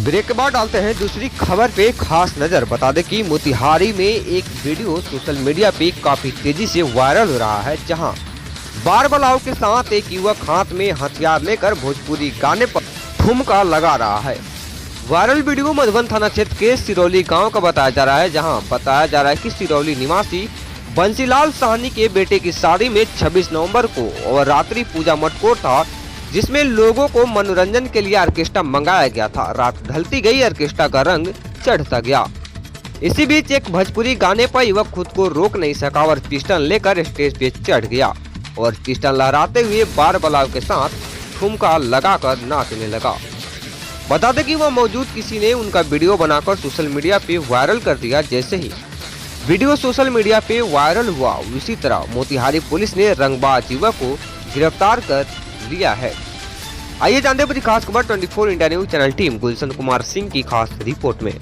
Break के बाद डालते हैं दूसरी खबर पे खास नजर। बता दें कि मोतिहारी में एक वीडियो सोशल मीडिया पे काफी तेजी से वायरल हो रहा है, जहां बार बलाव के साथ एक युवक हाथ में हथियार लेकर भोजपुरी गाने पर ठुमका लगा रहा है। वायरल वीडियो मधुबन थाना क्षेत्र के सिरौली गांव का बताया जा रहा है, जहां बताया जा रहा है कि सिरौली निवासी बंसीलाल साहनी के बेटे की शादी में 26 नवंबर को और रात्रि पूजा मटकोर था, जिसमें लोगों को मनोरंजन के लिए ऑर्केस्ट्रा मंगाया गया था। रात ढलती गई, ऑर्केस्ट्रा का रंग चढ़ता गया। इसी बीच एक भोजपुरी गाने पर युवक खुद को रोक नहीं सका और पिस्टल लेकर स्टेज पे चढ़ गया और पिस्टल लहराते हुए बार बलाव के साथ ठुमका लगाकर नाचने लगा। बता दें कि वह मौजूद किसी ने उनका वीडियो बनाकर सोशल मीडिया पे वायरल कर दिया। जैसे ही वीडियो सोशल मीडिया पे वायरल हुआ, उसी तरह मोतिहारी पुलिस ने रंगबाज युवक को गिरफ्तार कर लिया है। आइए जानते हैं बड़ी खास खबर 24 India news channel team Gulshan Kumar Singh की खास रिपोर्ट में।